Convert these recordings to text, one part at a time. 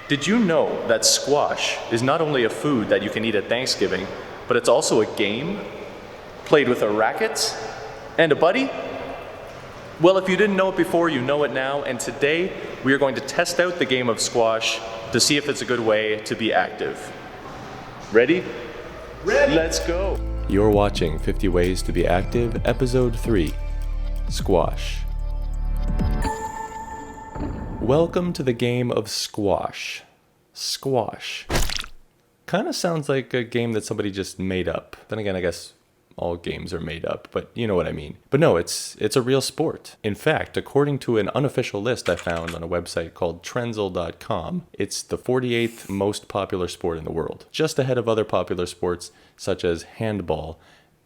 Did you know that squash is not only a food that you can eat at Thanksgiving, but it's also a game played with a racket and a buddy? Well, if you didn't know it before, you know it now, and today we are going to test out the game of squash to see if it's a good way to be active. Ready? Ready! Let's go! You're watching 50 Ways to be Active, Episode 3, Squash. Welcome to the game of squash. Squash. Kind of sounds like a game that somebody just made up. Then again, I guess all games are made up, but you know what I mean. But no, it's a real sport. In fact, according to an unofficial list I found on a website called Trenzel.com, it's the 48th most popular sport in the world, just ahead of other popular sports such as handball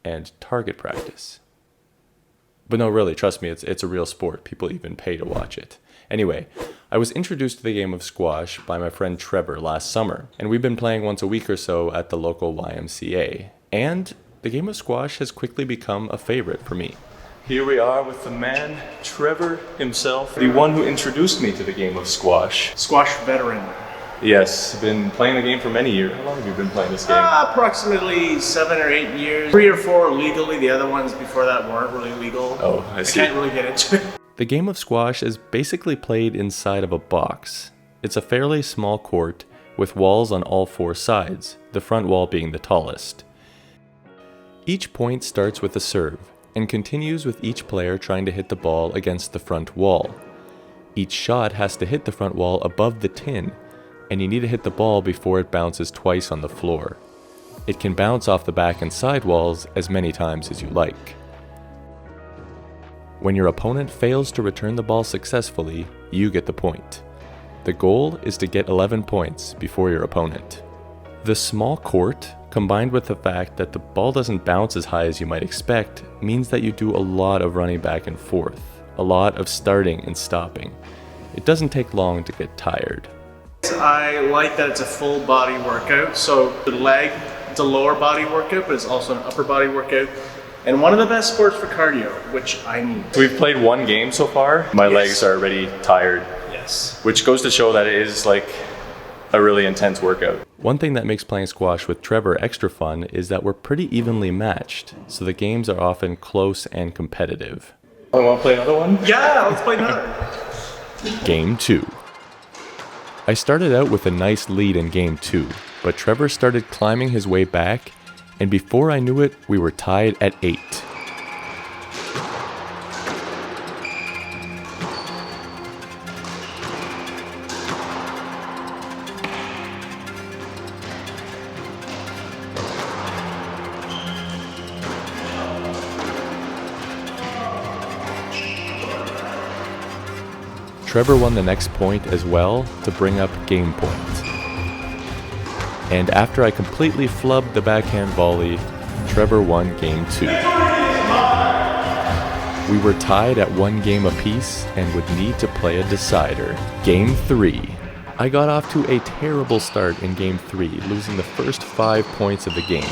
and target practice. But no, really, trust me, it's a real sport. People even pay to watch it. Anyway, I was introduced to the game of squash by my friend Trevor last summer, and we've been playing once a week or so at the local YMCA. And the game of squash has quickly become a favorite for me. Here we are with the man, Trevor himself, the one who introduced me to the game of squash. Squash veteran. Yes, been playing the game for many years. How long have you been playing this game? Approximately 7 or 8 years. 3 or 4 legally, the other ones before that weren't really legal. Oh, I see. I can't really get into it. The game of squash is basically played inside of a box. It's a fairly small court with walls on all 4 sides, the front wall being the tallest. Each point starts with a serve and continues with each player trying to hit the ball against the front wall. Each shot has to hit the front wall above the tin, and you need to hit the ball before it bounces twice on the floor. It can bounce off the back and side walls as many times as you like. When your opponent fails to return the ball successfully, you get the point. The goal is to get 11 points before your opponent. The small court, combined with the fact that the ball doesn't bounce as high as you might expect, means that you do a lot of running back and forth, a lot of starting and stopping. It doesn't take long to get tired. I like that it's a full body workout, so the leg, it's a lower body workout, but it's also an upper body workout. And one of the best sports for cardio, which I need. We've played one game so far. My legs are already tired. Yes. Which goes to show that it is like a really intense workout. One thing that makes playing squash with Trevor extra fun is that we're pretty evenly matched, so the games are often close and competitive. Oh, want to play another one? Yeah, let's play another. Game 2. I started out with a nice lead in Game 2, but Trevor started climbing his way back, and before I knew it, we were tied at 8. Trevor won the next point as well to bring up game point. And after I completely flubbed the backhand volley, Trevor won game 2. We were tied at 1 game apiece and would need to play a decider. Game 3. I got off to a terrible start in game 3, losing the first 5 points of the game.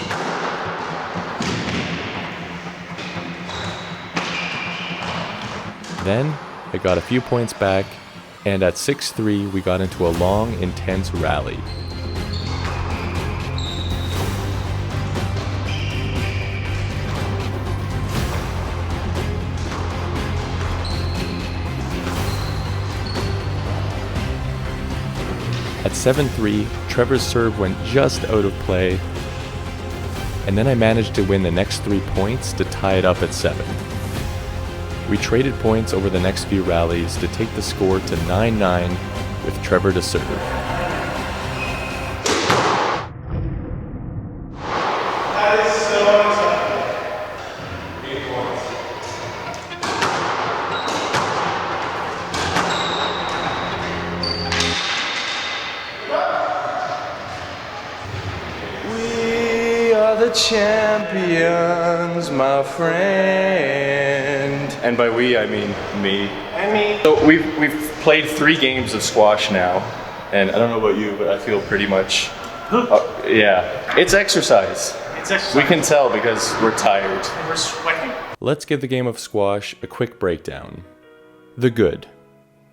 Then, I got a few points back, and at 6-3 we got into a long, intense rally. At 7-3, Trevor's serve went just out of play, and then I managed to win the next 3 points to tie it up at 7. We traded points over the next few rallies to take the score to 9-9 with Trevor to serve. That is so exciting. We are the champions, my friend. And by we, I mean me. I mean, So we've played 3 games of squash now, and I don't know about you, but I feel pretty much, yeah. It's exercise. it's exercise. We can tell because we're tired. And we're sweating. Let's give the game of squash a quick breakdown. The good.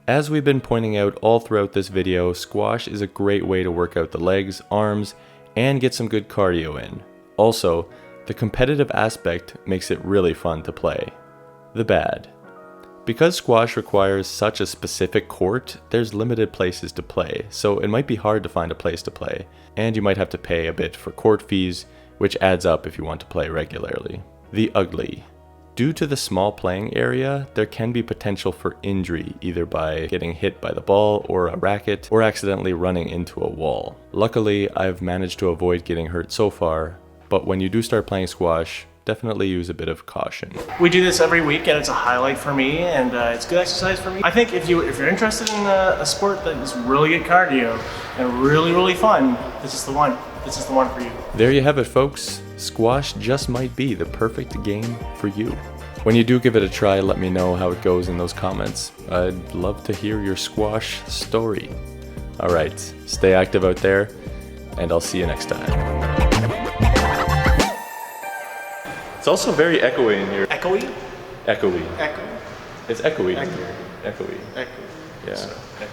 As we've been pointing out all throughout this video, squash is a great way to work out the legs, arms, and get some good cardio in. Also, the competitive aspect makes it really fun to play. The bad. Because squash requires such a specific court, there's limited places to play, so it might be hard to find a place to play, and you might have to pay a bit for court fees, which adds up if you want to play regularly. The ugly. Due to the small playing area, there can be potential for injury, either by getting hit by the ball or a racket, or accidentally running into a wall. Luckily, I've managed to avoid getting hurt so far, but when you do start playing squash, definitely use a bit of caution. We do this every week, and it's a highlight for me, and it's good exercise for me. I think if you're interested in a sport that is really good cardio and really fun, this is the one. This is the one for you. There you have it, folks. Squash just might be the perfect game for you. When you do give it a try, let me know how it goes in those comments. I'd love to hear your squash story. Alright, stay active out there, and I'll see you next time. It's also very echoey in here. Echoey? Echoey. Echo. It's echoey. Echo. Echoey. Echo. Yeah. So, echo.